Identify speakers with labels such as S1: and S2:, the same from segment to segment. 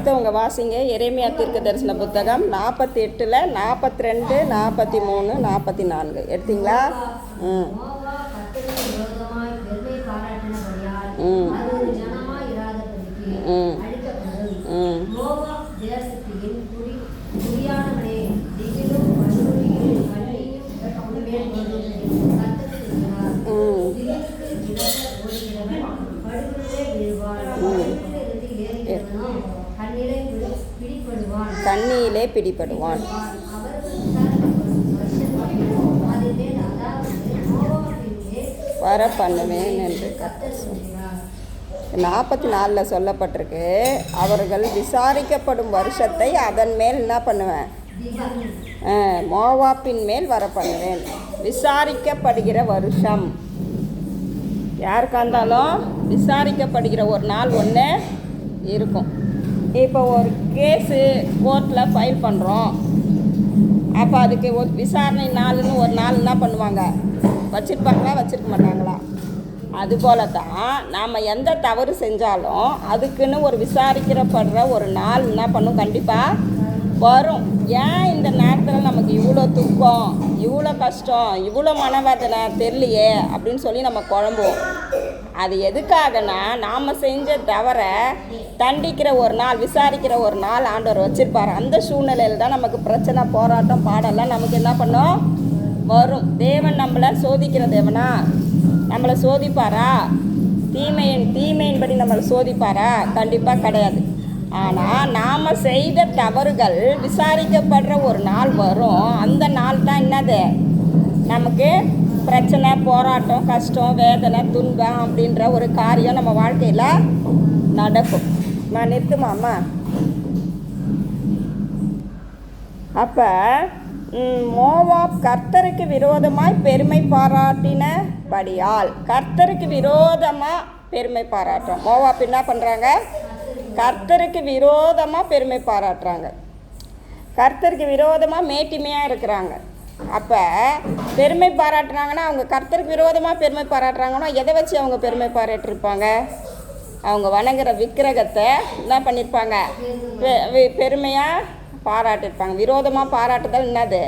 S1: படித்தவங்க வாசிங்க. எரேமியா தீர்க்கதரிசன புத்தகம் 48 42 43 44 எடுத்தீங்களா? கண்ணியிலே பிடிபடுவான். வர பண்ணுவேன் என்று கர்த்தர் சொல்கிறார். 44 சொல்லப்பட்டிருக்கு, அவர்கள் விசாரிக்கப்படும் வருஷத்தை அதன் மேல் என்ன பண்ணுவேன்? மோவாப்பின் மேல் வர பண்ணுவேன். விசாரிக்கப்படுகிற வருஷம் யாருக்கா இருந்தாலும் விசாரிக்கப்படுகிற ஒரு நாள் ஒன்று இருக்கும். இப்போ ஒரு கேஸு கோர்ட்டில் ஃபைல் பண்ணுறோம். அப்போ அதுக்கு ஒரு விசாரணை நாள்னு ஒரு நாள் என்ன பண்ணுவாங்க? வச்சுருப்பாங்களா, வச்சுருக்க மாட்டாங்களா? அதுபோல தான் நாம் எந்த தவறு செஞ்சாலும் அதுக்குன்னு ஒரு விசாரிக்கப்படுற ஒரு நாள் என்ன பண்ணும்? கண்டிப்பாக வரும். ஏன் இந்த நேரத்தில் நமக்கு இவ்வளோ துக்கம், இவ்வளோ கஷ்டம், இவ்வளோ மனவேதனை தெரியலையே அப்படின்னு சொல்லி நம்ம குழம்புவோம். அது எதுக்காகனா, நாம் செஞ்ச தவறை தண்டிக்கிற ஒரு நாள், விசாரிக்கிற ஒரு நாள் ஆண்டவர் வச்சுருப்பார். அந்த சூழ்நிலையில் தான் நமக்கு பிரச்சனை, போராட்டம், பாடெல்லாம் நமக்கு என்ன பண்ணோம்? வரும். தேவன் நம்மளை சோதிக்கிற தேவனா? நம்மளை சோதிப்பாரா? தீமையின்படி நம்மளை சோதிப்பாரா? கண்டிப்பாக கிடையாது. ஆனால் நாம் செய்த தவறுகள் விசாரிக்கப்படுற ஒரு நாள் வரும். அந்த நாள் தான் என்னது? நமக்கு பிரச்சனை, போராட்டம், கஷ்டம், வேதனை, துன்பம் அப்படின்ற ஒரு காரியம் நம்ம வாழ்க்கையில் நடக்கும். நிறுத்துமாம்மா. அப்போ மோவாப் கர்த்தருக்கு விரோதமாய் பெருமை பாராட்டினபடியால், கர்த்தருக்கு விரோதமாக பெருமை பாராட்டுறோம். மோவாப் என்ன பண்ணுறாங்க? கர்த்தருக்கு விரோதமாக பெருமை பாராட்டுறாங்க. கர்த்தருக்கு விரோதமாக மேட்டிமையாக இருக்கிறாங்க. அப்போ பெருமை பாராட்டுறாங்கன்னா, அவங்க கர்த்தருக்கு விரோதமாக பெருமை பாராட்டுறாங்கன்னா எதை வச்சு அவங்க பெருமை பாராட்டிருப்பாங்க? அவங்க வணங்குற விக்கிரகத்தை என்ன பண்ணியிருப்பாங்க? பெருமையாக பாராட்டியிருப்பாங்க. விரோதமாக பாராட்டுதல் என்னது?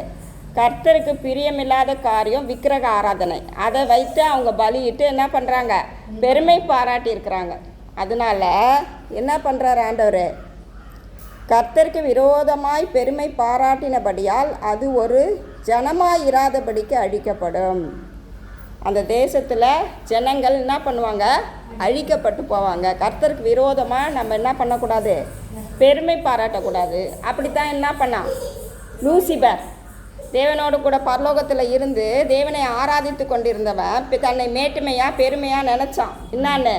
S1: கர்த்தருக்கு பிரியமில்லாத காரியம் விக்கிரக ஆராதனை. அதை வைத்து அவங்க பலியிட்டு என்ன பண்ணுறாங்க? பெருமை பாராட்டியிருக்கிறாங்க. அதனால் என்ன பண்ணுறாரு ஆண்டவர்? கர்த்தருக்கு விரோதமாய் பெருமை பாராட்டினபடியால் அது ஒரு ஜனமாய் இராதபடிக்கு அழிக்கப்படும். அந்த தேசத்தில் ஜனங்கள் என்ன பண்ணுவாங்க? அழிக்கப்பட்டு போவாங்க. கர்த்தருக்கு விரோதமாக நம்ம என்ன பண்ணக்கூடாது? பெருமை பாராட்டக்கூடாது. அப்படித்தான் என்ன பண்ணான் லூசிபர்? தேவனோடு கூட பரலோகத்தில் இருந்து தேவனை ஆராதித்து கொண்டிருந்தவன் தன்னை மேட்டுமையாக பெருமையாக நினச்சான். என்னான்னு?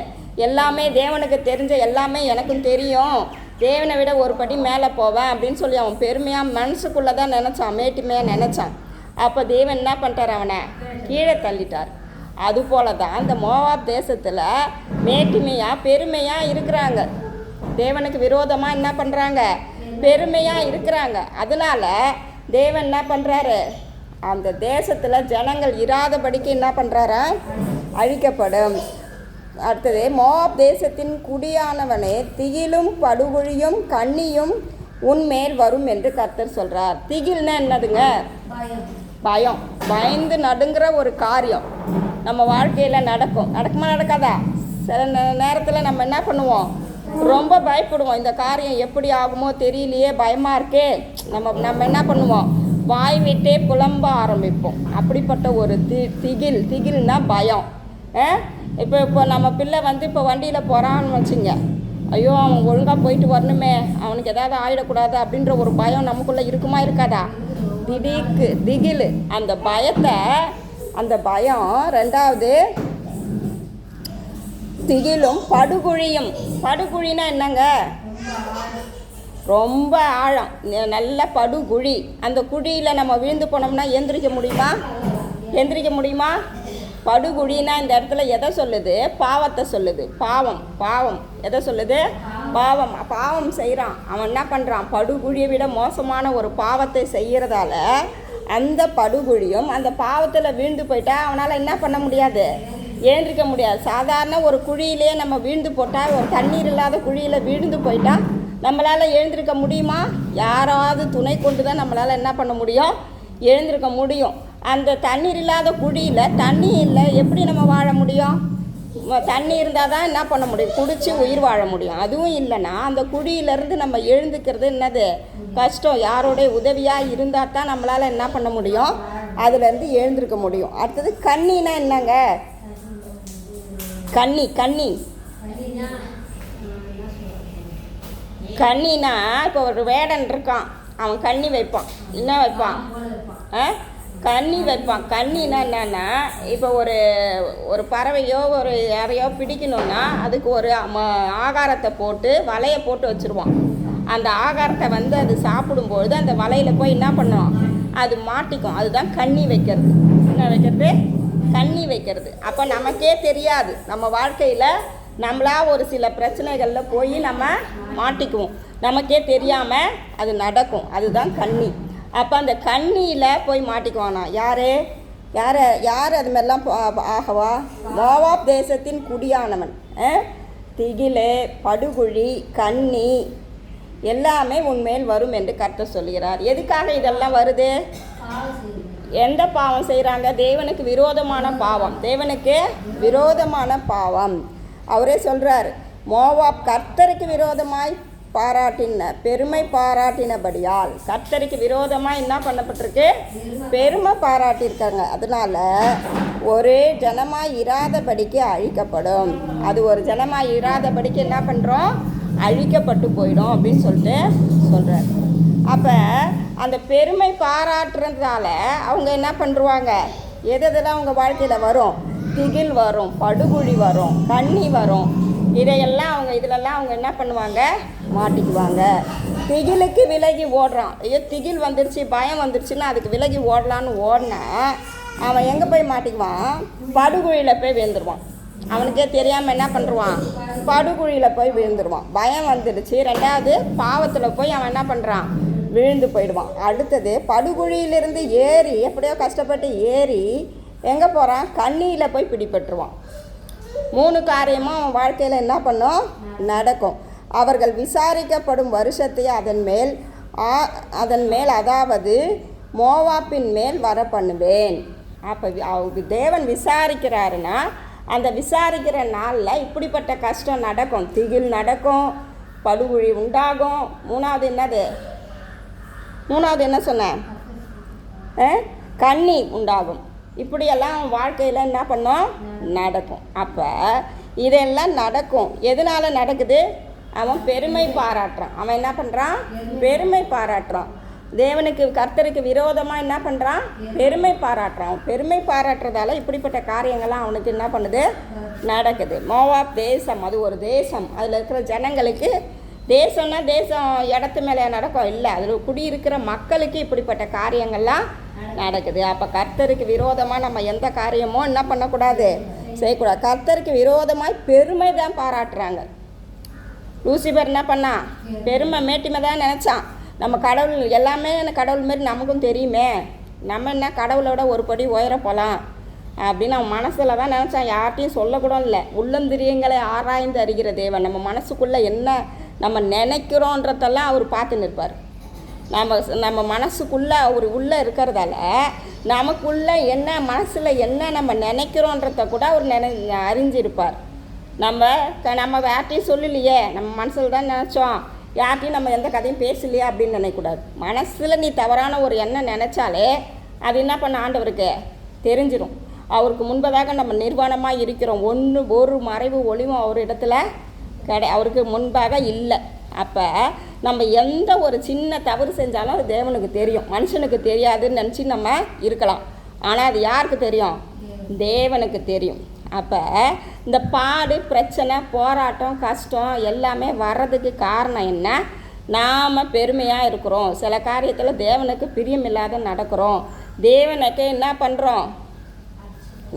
S1: எல்லாமே தேவனுக்கு தெரிஞ்ச எல்லாமே எனக்கும் தெரியும், தேவனை விட ஒரு படி மேலே போவேன் அப்படின்னு சொல்லி அவன் பெருமையாக மனசுக்குள்ளே தான் நினச்சான், மேட்டுமையாக நினச்சான். அப்போ தேவன் என்ன பண்ணிட்டார்? அவனை கீழே தள்ளிட்டார். அதுபோல தான் இந்த மோவாப் தேசத்தில் மேட்டுமையாக பெருமையாக இருக்கிறாங்க. தேவனுக்கு விரோதமாக என்ன பண்ணுறாங்க? பெருமையாக இருக்கிறாங்க. அதனால் தேவன் என்ன பண்ணுறாரு? அந்த தேசத்தில் ஜனங்கள் இராதபடிக்கு என்ன பண்ணுறாரு? அழிக்கப்படும். அடுத்தது, மோவாப் தேசத்தின் குடியானவனே, திகிலும் படுகுழியும் கண்ணியும் உன்மேல் வரும் என்று கர்த்தர் சொல்கிறார். திகில்னா என்னதுங்க? பயம். பயந்து நடுங்கிற ஒரு காரியம் நம்ம வாழ்க்கையில் நடக்கும். நடக்குமா நடக்காதா? சில நேரத்தில் நம்ம என்ன பண்ணுவோம்? ரொம்ப பயப்படுவோம். இந்த காரியம் எப்படி ஆகுமோ தெரியலையே, பயமாக இருக்கே, நம்ம என்ன பண்ணுவோம்? வாய் விட்டே புலம்ப ஆரம்பிப்போம். அப்படிப்பட்ட ஒரு திகில்னா பயம். இப்போ நம்ம பிள்ளை இப்போ வண்டியில் போகிறான்னு வச்சுங்க, ஐயோ அவன் ஒழுங்காக போயிட்டு வரணுமே, அவனுக்கு எதாவது ஆகிடக்கூடாது அப்படின்ற ஒரு பயம் நமக்குள்ளே இருக்குமா இருக்காதா? திகில். அந்த பயம். ரெண்டாவது திகிலும் படுகுழியும். படுகுழினா என்னங்க? ரொம்ப ஆழம், நல்ல படுகுழி. அந்த குழியில் நம்ம விழுந்து போனோம்னா எந்திரிக்க முடியுமா? படுகுழினா இந்த இடத்துல எதை சொல்லுது? பாவத்தை சொல்லுது. பாவம் எதை சொல்லுது? பாவம் செய்கிறான். அவன் என்ன பண்ணுறான்? படுகுழியை விட மோசமான ஒரு பாவத்தை செய்கிறதால அந்த படுகுழியும் அந்த பாவத்தில் வீழ்ந்து போயிட்டா அவனால் என்ன பண்ண முடியாது? ஏந்திரிக்க முடியாது. சாதாரண ஒரு குழியிலே நம்ம வீழ்ந்து போட்டால், ஒரு தண்ணீர் இல்லாத குழியில் வீழ்ந்து போயிட்டால் நம்மளால் எழுந்திருக்க முடியுமா? யாராவது துணை கொண்டு தான் நம்மளால் என்ன பண்ண முடியும்? எழுந்திருக்க முடியும். அந்த தண்ணீர் இல்லாத குழியில் தண்ணி இல்லை, எப்படி நம்ம வாழ முடியும்? தண்ணி இருந்தால் தான் என்ன பண்ண முடியும்? குடித்து உயிர் வாழ முடியும். அதுவும் இல்லைன்னா அந்த குழியிலேருந்து நம்ம எழுந்துக்கிறது என்னது கஷ்டம். யாரோடைய உதவியாக இருந்தால் தான் நம்மளால் என்ன பண்ண முடியும்? அதுலேருந்து எழுந்திருக்க முடியும். அடுத்தது கண்ணினா என்னங்க? கண்ணினா இப்போ ஒரு வேடன் இருக்கான், அவன் கண்ணி வைப்பான். என்ன வைப்பான்? கண்ணி வைப்பான். கண்ணினா என்னன்னா, இப்போ ஒரு பறவையோ ஒரு யாரையோ பிடிக்கணுன்னா அதுக்கு ஒரு ஆகாரத்தை போட்டு வலையை போட்டு வச்சுருவான். அந்த ஆகாரத்தை அது சாப்பிடும்பொழுது அந்த வலையில் போய் என்ன பண்ணும்? அது மாட்டிக்கும். அதுதான் கண்ணி வைக்கிறது. என்ன வைக்கிறது? கண்ணி வைக்கிறது. அப்போ நமக்கே தெரியாது, நம்ம வாழ்க்கையில் நம்மளா ஒரு சில பிரச்சனைகளில் போய் நம்ம மாட்டிக்குவோம். நமக்கே தெரியாமல் அது நடக்கும். அதுதான் கண்ணி. அப்போ அந்த கண்ணியில் போய் மாட்டிக்குவானா? யார் அது மாதிரிலாம் ஆகவா? மோவாப் தேசத்தின் குடியானவன். திகிலே, படுகுழி, கண்ணி எல்லாமே உன்மேல் வரும் என்று கர்த்தர் சொல்கிறார். எதுக்காக இதெல்லாம் வருது? எந்த பாவம் செய்கிறாங்க? தேவனுக்கு விரோதமான பாவம். தேவனுக்கு விரோதமான பாவம். அவரே சொல்கிறார், மோவாப் கர்த்தருக்கு விரோதமாய் பெருமை பாராட்டினபடியால். கர்த்தருக்கு விரோதமாக என்ன பண்ணப்பட்டிருக்கு? பெருமை பாராட்டியிருக்காங்க. அதனால் ஒரே ஜனமாய் இராதபடிக்கு அழிக்கப்படும். அது ஒரு ஜனமாய் இராதபடிக்கு என்ன பண்ணுறோம்? அழிக்கப்பட்டு போயிடும் அப்படின்னு சொல்லிட்டு சொல்கிறார். அப்போ அந்த பெருமை பாராட்டுறதால அவங்க என்ன பண்ணுவாங்க? எதெல்லாம் அவங்க வாழ்க்கையில் வரும்? திகில் வரும், படுகுழி வரும், கண்ணி வரும். இதிலெல்லாம் அவங்க என்ன பண்ணுவாங்க? மாட்டிக்குவாங்க. திகிலுக்கு விலகி ஓடுறான். ஐயோ திகில் வந்துடுச்சு, பயம் வந்துடுச்சுன்னா அதுக்கு விலகி ஓடலான்னு ஓடினா அவன் எங்கே போய் மாட்டிக்குவான்? படுகுழியில் போய் விழுந்துருவான். அவனுக்கே தெரியாமல் என்ன பண்ணுறான்? படுகுழியில் போய் விழுந்துருவான். பயம் வந்துடுச்சு. ரெண்டாவது பாவத்தில் போய் அவன் என்ன பண்ணுறான்? விழுந்து போயிடுவான். அடுத்தது படுகுழியிலிருந்து எப்படியோ கஷ்டப்பட்டு ஏறி எங்கே போகிறான்? கண்ணியில் போய் பிடிபட்டுருவான். 3 காரியமும் அவன் வாழ்க்கையில் என்ன பண்ணும்? நடக்கும். அவர்கள் விசாரிக்கப்படும் வருஷத்தை அதன் மேல் அதாவது மோவாப்பின் மேல் வர பண்ணுவேன். அப்போ தேவன் விசாரிக்கிறாருன்னா அந்த விசாரிக்கிற நாளில் இப்படிப்பட்ட கஷ்டம் நடக்கும். திகில் நடக்கும், படுகுழி உண்டாகும். மூணாவது என்ன சொன்னேன்? கண்ணி உண்டாகும். இப்படியெல்லாம் வாழ்க்கையில் என்ன பண்ணோம்? நடக்கும். அப்போ இதெல்லாம் நடக்கும். எதனால் நடக்குது? அவன் பெருமை பாராட்டுறான். அவன் என்ன பண்ணுறான்? பெருமை பாராட்டுறான். தேவனுக்கு கர்த்தருக்கு விரோதமாக என்ன பண்ணுறான்? பெருமை பாராட்டுறான். பெருமை பாராட்டுறதால இப்படிப்பட்ட காரியங்கள்லாம் அவனுக்கு என்ன பண்ணுது? நடக்குது. மோவாப் தேசம் அது ஒரு தேசம். அதில் இருக்கிற ஜனங்களுக்கு, தேசம்னா தேசம் இடத்து மேலே நடக்கும் இல்லை, அதில் குடியிருக்கிற மக்களுக்கு இப்படிப்பட்ட காரியங்கள்லாம் நடக்குது. அப்போ கர்த்தருக்கு விரோதமாக நம்ம எந்த காரியமும் என்ன பண்ணக்கூடாது? செய்யக்கூடாது. கர்த்தருக்கு விரோதமாக பெருமை தான் பாராட்டுறாங்க. லூசிபர் என்ன பண்ணா? பெருமை மேட்டிமை தான் நினச்சான். நம்ம கடவுள் எல்லாமே கடவுள் மாரி நமக்கும் தெரியுமே, நம்ம என்ன கடவுளோட ஒரு படி உயர போகலாம் அப்படின்னு அவன் மனசில் தான் நினச்சான். யார்ட்டையும் சொல்லக்கூட இல்லை. உள்ளந்திரியங்களை ஆராய்ந்து அறிகிற தேவன் நம்ம மனசுக்குள்ளே என்ன நம்ம நினைக்கிறோன்றதெல்லாம் அவர் பார்த்து நிற்பார். நம்ம மனசுக்குள்ளே அவர் உள்ளே இருக்கிறதால நமக்குள்ளே என்ன மனசில் என்ன நம்ம நினைக்கிறோன்றத கூட அவர் அறிஞ்சிருப்பார். நம்ம யார்ட்டையும் சொல்லலையே, நம்ம மனசில் தான் நினச்சோம், யார்ட்டையும் நம்ம எந்த கதையும் பேசலையே அப்படின்னு நினைக்கக்கூடாது. மனசில் நீ தவறான ஒரு எண்ணம் நினச்சாலே அது என்ன பண்ண ஆண்டவருக்கு தெரிஞ்சிடும். அவருக்கு முன்பதாக நம்ம நிர்வாணமாக இருக்கிறோம். ஒரு மறைவு ஒளிவும் அவர் இடத்துல அவருக்கு முன்பாக இல்லை. அப்போ நம்ம எந்த ஒரு சின்ன தவறு செஞ்சாலும் அது தேவனுக்கு தெரியும், மனுஷனுக்கு தெரியாதுன்னு நினச்சி நம்ம இருக்கலாம். ஆனால் அது யாருக்கு தெரியும்? தேவனுக்கு தெரியும். அப்போ இந்த பாடு, பிரச்சனை, போராட்டம், கஷ்டம் எல்லாமே வர்றதுக்கு காரணம் என்ன? நாம் பெருமையாக இருக்கிறோம். சில காரியத்தில் தேவனுக்கு பிரியமில்லாத நடக்கிறோம். தேவனுக்கு என்ன பண்ணுறோம்?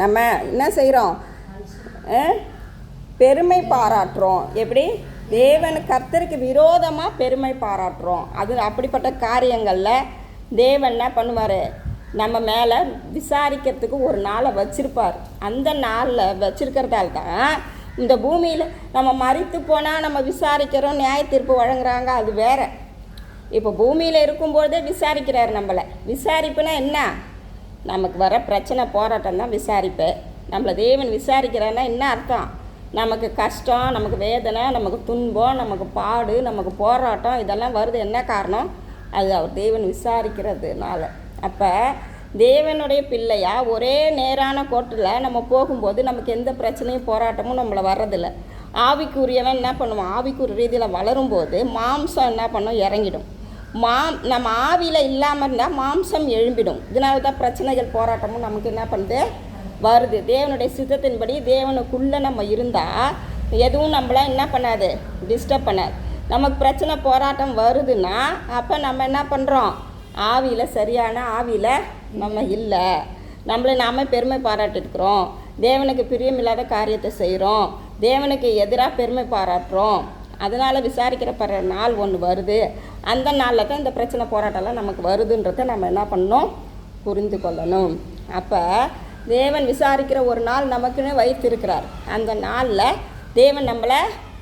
S1: நம்ம என்ன செய்கிறோம்? பெருமை பாராட்டுறோம். எப்படி? கர்த்தருக்கு விரோதமாக பெருமை பாராட்டுறோம். அது அப்படிப்பட்ட காரியங்களில் தேவன் என்ன பண்ணுவார்? நம்ம மேலே விசாரிக்கிறதுக்கு ஒரு நாளை வச்சுருப்பார். அந்த நாளில் வச்சுருக்கிறதால தான் இந்த பூமியில் நம்ம மரித்து போனால் நம்ம விசாரிக்கிறோம், நியாய தீர்ப்பு வழங்குறாங்க, அது வேறு. இப்போ பூமியில் இருக்கும்போதே விசாரிக்கிறார் நம்மளை. விசாரிப்புனா என்ன? நமக்கு வர பிரச்சனை போராட்டம் தான் விசாரிப்பு. நம்மளை தேவன் விசாரிக்கிறான்னா என்ன அர்த்தம்? நமக்கு கஷ்டம், நமக்கு வேதனை, நமக்கு துன்பம், நமக்கு பாடு, நமக்கு போராட்டம் இதெல்லாம் வருது. என்ன காரணம்? அது அவர் தேவன் விசாரிக்கிறதுனால. அப்போ தேவனுடைய பிள்ளையா ஒரே நேரான கோட்டில் நம்ம போகும்போது நமக்கு எந்த பிரச்சனையும் போராட்டமும் நம்மளை வர்றதில்லை. ஆவிக்குரியவன் என்ன பண்ணுவான்? ஆவிக்குரிய ரீதியில் வளரும்போது மாம்சம் என்ன பண்ணும்? இறங்கிடும். நம்ம ஆவியில் இல்லாமல் இருந்தால் மாம்சம் எழும்பிடும். இதனால தான் பிரச்சனைகள் போராட்டமும் நமக்கு என்ன பண்ணுது? வருது. தேவனுடைய சித்தத்தின்படி தேவனுக்குள்ளே நம்ம இருந்தால் எதுவும் நம்மள என்ன பண்ணாது? டிஸ்டர்ப் பண்ணாது. நமக்கு பிரச்சனை போராட்டம் வருதுன்னா அப்போ நம்ம என்ன பண்ணுறோம்? ஆவியில் சரியான ஆவியில் நம்ம இல்லை. நம்மளை நாம் பெருமை பாராட்டிருக்கிறோம். தேவனுக்கு பிரியமில்லாத காரியத்தை செய்கிறோம். தேவனுக்கு எதிராக பெருமை பாராட்டுறோம். அதனால் விசாரிக்கிற நாள் ஒன்று வருது. அந்த நாளில் தான் இந்த பிரச்சனை போராட்டம்லாம் நமக்கு வருதுன்றதை நம்ம என்ன பண்ணணும்? புரிந்து கொள்ளணும். அப்போ தேவன் விசாரிக்கிற ஒரு நாள் நமக்குன்னு வைத்திருக்கிறார். அந்த நாளில் தேவன் நம்மளை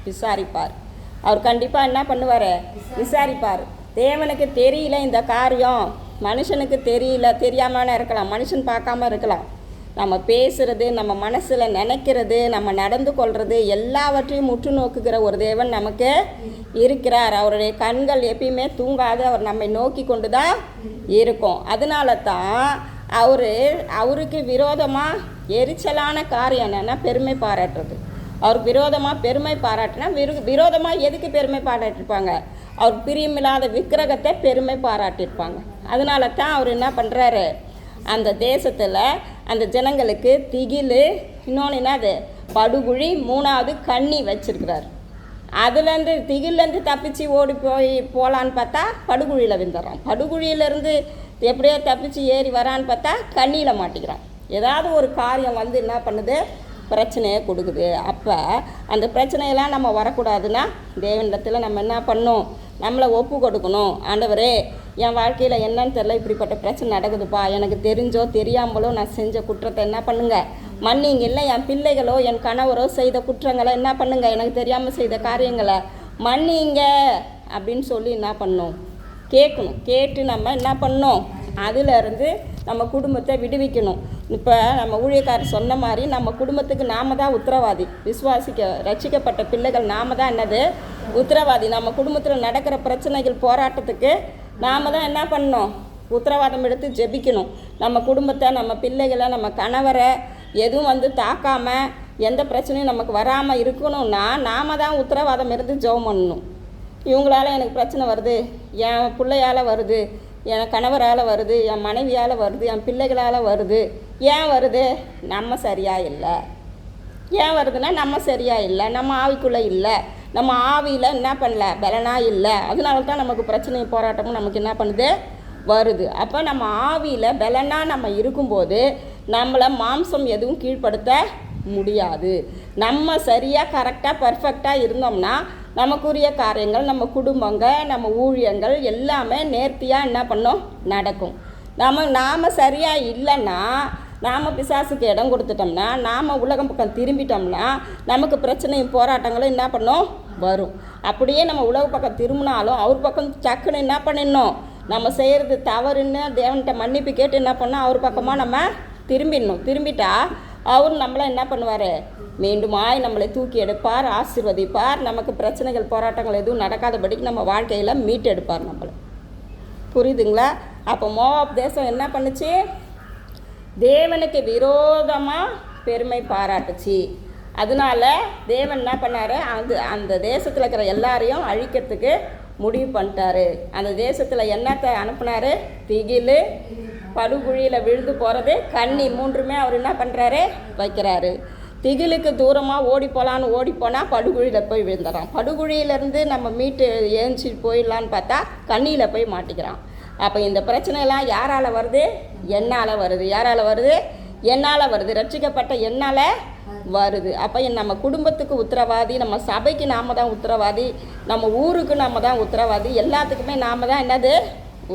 S1: விசாரிப்பார். அவர் கண்டிப்பாக என்ன பண்ணுவார்? விசாரிப்பார். தேவனுக்கு தெரியல இந்த காரியம், மனுஷனுக்கு தெரியல, தெரியாமல் இருக்கலாம், மனுஷன் பார்க்காம இருக்கலாம். நம்ம பேசுகிறது, நம்ம மனசில் நினைக்கிறது, நம்ம நடந்து கொள்வது எல்லாவற்றையும் முற்று நோக்குகிற ஒரு தேவன் நமக்கு இருக்கிறார். அவருடைய கண்கள் எப்பயுமே தூங்காது. அவர் நம்மை நோக்கி கொண்டு தான் இருக்கும். அதனால தான் அவருக்கு விரோதமாக எரிச்சலான காரியம் என்னென்னா பெருமை பாராட்டுறது. அவருக்கு விரோதமாக பெருமை பாராட்டினா விரோதமாக எதுக்கு பெருமை பாராட்டியிருப்பாங்க? அவர் பிரியமில்லாத விக்கிரகத்தை பெருமை பாராட்டியிருப்பாங்க. அதனால தான் அவர் என்ன பண்ணுறாரு? அந்த தேசத்தில் அந்த ஜனங்களுக்கு திகில், இன்னொன்று என்னது? படுகுழி, மூணாவது கண்ணி வச்சிருக்கிறார். அதுலேருந்து திகிலேருந்து தப்பிச்சு ஓடி போகலான்னு பார்த்தா படுகுழியில் விழுந்துடுறான். படுகுழியிலேருந்து எப்படியோ தப்பிச்சு ஏறி வரான்னு பார்த்தா கண்ணியில் மாட்டிக்கிறான். ஏதாவது ஒரு காரியம் வந்து என்ன பண்ணுது? பிரச்சனையை கொடுக்குது. அப்போ அந்த பிரச்சனையெல்லாம் நம்ம வரக்கூடாதுன்னா தேவனிடத்தில் நம்ம என்ன பண்ணணும்? நம்மளை ஒப்பு கொடுக்கணும். ஆண்டவரே, என் வாழ்க்கையில் என்னன்னு தெரியல, இப்படிப்பட்ட பிரச்சனை நடக்குதுப்பா, எனக்கு தெரிஞ்சோ தெரியாமலோ நான் செஞ்ச குற்றத்தை என்ன பண்ணுங்க? மன்னிங்க. இல்லை என் பிள்ளைகளோ என் கணவரோ செய்த குற்றங்களை என்ன பண்ணுங்க? எனக்கு தெரியாமல் செய்த காரியங்களை மன்னிங்க அப்படின்னு சொல்லி என்ன பண்ணணும்? கேட்கணும். கேட்டு நம்ம என்ன பண்ணணும்? அதிலிருந்து நம்ம குடும்பத்தை விடுவிக்கணும். இப்போ நம்ம ஊழியக்காரர் சொன்ன மாதிரி நம்ம குடும்பத்துக்கு நாம் தான் உத்தரவாதி. ரட்சிக்கப்பட்ட பிள்ளைகள் நாம் தான் என்னது? உத்தரவாதி. நம்ம குடும்பத்தில் நடக்கிற பிரச்சனைகள் போராட்டத்துக்கு நாம் தான் என்ன பண்ணணும்? உத்தரவாதம் எடுத்து ஜெபிக்கணும். நம்ம குடும்பத்தை, நம்ம பிள்ளைகளை, நம்ம கணவரை எதுவும் வந்து தாக்காமல் எந்த பிரச்சனையும் நமக்கு வராமல் இருக்கணும்னா நாம் தான் உத்தரவாதம் இருந்து ஜெபம் பண்ணணும். இவங்களால் எனக்கு பிரச்சனை வருது, என் பிள்ளையால் வருது, என் கணவரால் வருது, என் மனைவியால் வருது, என் பிள்ளைகளால் வருது. ஏன் வருது? நம்ம சரியாக இல்லை. ஏன் வருதுன்னா நம்ம சரியாக இல்லை, நம்ம ஆவிக்குள்ளே இல்லை, நம்ம ஆவியில் என்ன பண்ணல? பலனாக இல்லை. அதனால தான் நமக்கு பிரச்சனை போராட்டமும் நமக்கு என்ன பண்ணுது? வருது. அப்போ நம்ம ஆவியில் பலனாக நம்ம இருக்கும்போது நம்மளை மாம்சம் எதுவும் கீழ்ப்படுத்த முடியாது. நம்ம சரியாக கரெக்டாக பர்ஃபெக்டாக இருந்தோம்னா நமக்குரிய காரியங்கள், நம்ம குடும்பங்கள், நம்ம ஊழியங்கள் எல்லாமே நேர்த்தியாக என்ன பண்ணோம்? நடக்கும். நாம் சரியாக இல்லைன்னா, நாம் பிசாசுக்கு இடம் கொடுத்துட்டோம்னா, நாம் உலகம் பக்கம் திரும்பிட்டோம்னா நமக்கு பிரச்சனையும் போராட்டங்களும் என்ன பண்ணோம்? வரும். அப்படியே நம்ம உலக பக்கம் திரும்பினாலும் அவர் பக்கம் சக்குன்னு என்ன பண்ணிடணும்? நம்ம செய்கிறது தவறுன்னு தேவன்கிட்ட மன்னிப்பு கேட்டு என்ன பண்ணோம்? அவர் பக்கமாக நம்ம திரும்பிடணும். திரும்பிட்டா அவர் நம்மளை என்ன பண்ணுவார்? மீண்டுமாய் நம்மளை தூக்கி எடுப்பார், ஆசீர்வதிப்பார். நமக்கு பிரச்சனைகள் போராட்டங்கள் எதுவும் நடக்காதபடிக்கு நம்ம வாழ்க்கையில் மீட்டு எடுப்பார் நம்மளை. புரியுதுங்களா? அப்போ மோவாப் தேசம் என்ன பண்ணுச்சு? தேவனுக்கு விரோதமாக பெருமை பாராட்டுச்சு. அதனால தேவன் என்ன பண்ணார்? அந்த தேசத்தில் இருக்கிற எல்லாரையும் அழிக்கிறதுக்கு முடிவு பண்ணிட்டாரு. அந்த தேசத்தில் என்னத்தை அனுப்புனார்? திகில், படுகுழியில் விழுந்து போகிறது, கண்ணி, மூன்றுமே அவர் என்ன பண்ணுறாரு? வைக்கிறாரு. திகிலுக்கு தூரமாக ஓடி போனால் படுகுழியில் போய் விழுந்துறான். படுகுழியிலேருந்து நம்ம மீட்டு ஏஞ்சி போயிடலான்னு பார்த்தா கண்ணியில் போய் மாட்டிக்கிறான். அப்போ இந்த பிரச்சனைலாம் யாரால் வருது? என்னால் வருது. யாரால் வருது? என்னால் வருது. ரட்சிக்கப்பட்ட என்னால் வருது. அப்போ நம்ம குடும்பத்துக்கு உத்தரவாதி, நம்ம சபைக்கு நாம் தான் உத்தரவாதி, நம்ம ஊருக்கு நாம் தான் உத்தரவாதி, எல்லாத்துக்குமே நாம் தான் என்னது?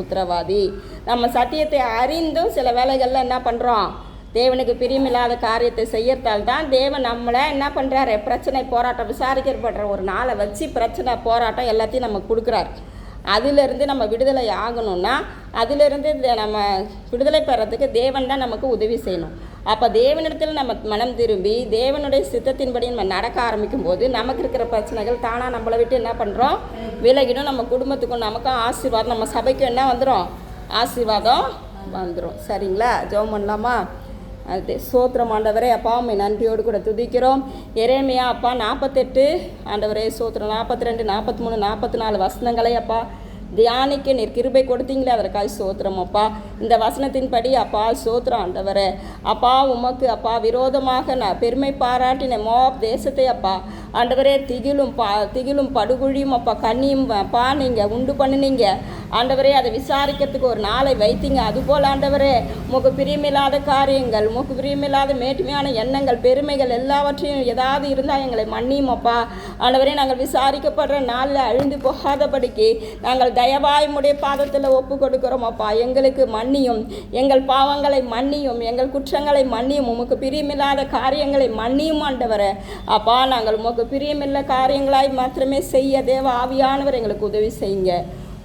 S1: உத்தரவாதி. நம்ம சத்தியத்தை அறிந்தும் சில வேலைகளில் என்ன பண்ணுறோம்? தேவனுக்கு பிரியமில்லாத காரியத்தை செய்யறதால் தான் தேவன் நம்மளை என்ன பண்ணுறாரு, பிரச்சனை போராட்டம் விசாரிக்கப்படுற ஒரு நாளை வச்சு பிரச்சனை போராட்டம் எல்லாத்தையும் நமக்கு கொடுக்குறாரு. அதிலிருந்து நம்ம விடுதலை ஆகணும்னா, அதிலிருந்து நம்ம விடுதலை பெறத்துக்கு தேவன் தான் நமக்கு உதவி செய்யணும். அப்போ தேவனிடத்தில் நம்ம மனம் திரும்பி தேவனுடைய சித்தத்தின்படி நம்ம நடக்க ஆரம்பிக்கும் போது நமக்கு இருக்கிற பிரச்சனைகள் தானாக நம்மளை விட்டு என்ன பண்ணுறோம், விலகிடும். நம்ம குடும்பத்துக்கும் நமக்கும் ஆசீர்வாதம், நம்ம சபைக்கும் என்ன வந்துடும், ஆசீர்வாதம் வந்துடும். சரிங்களா? ஜெபம் பண்ணலாமா? அது சோத்திரம் ஆண்டவரே. அப்பா உம்மை நன்றியோடு கூட துதிக்கிறோம். எரேமியா அப்பா 48 ஆண்டவரே சோத்திரம் 42, 43, 44 வசனங்களை அப்பா தியானிக்க நீர் கிருபை கொடுத்தீங்களே, அதற்காக சோத்திரம் அப்பா. இந்த வசனத்தின்படி அப்பா சோத்திரம் ஆண்டவரே. அப்பா உமக்கு அப்பா விரோதமாக நான் பெருமை பாராட்டின மோவாப் தேசத்தை அப்பா ஆண்டவரே திகிலும் படுகுழியும் அப்பா கண்ணியும் அப்பா நீங்கள் உண்டு பண்ணினீங்க ஆண்டவரே. அதை விசாரிக்கிறதுக்கு ஒரு நாளை வைத்தீங்க. அதுபோல் ஆண்டவரே உமக்கு பிரியமில்லாத காரியங்கள், உமக்கு பிரியமில்லாத மேட்டுமையான எண்ணங்கள், பெருமைகள் எல்லாவற்றையும் ஏதாவது இருந்தால் எங்களை மன்னியும் அப்பா ஆண்டவரே. நாங்கள் விசாரிக்கப்படுற நாளில் அழிந்து போகாதபடிக்கு நாங்கள் தயவாய் உம்முடைய பாதத்தில் ஒப்பு கொடுக்கிறோம் அப்பா. எங்களுக்கு மன்னியும், எங்கள் பாவங்களை மன்னியும், எங்கள் குற்றங்களை மன்னியும், உமக்கு பிரியமில்லாத காரியங்களை மன்னியும் ஆண்டவரே. அப்பா நாங்கள் உமக்கு பிரியமில்ல காரியங்களாய் மாத்திரமே செய்ய தேவ ஆவியானவர் எங்களுக்கு உதவி செய்யுங்க,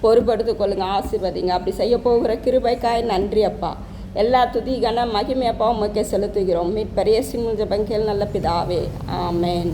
S1: பொறுப்படுத்து கொள்ளுங்க, ஆசீர்வதிங்க. அப்படி செய்ய போகிற கிருபைக்காய் நன்றி அப்பா. எல்லா துதி கன மகிமை அப்பா உமக்கே செலுத்துகிறோம். மீட்பர் இயேசுவின் ஜெபம் கேள் நல்ல பிதாவே, ஆமென்.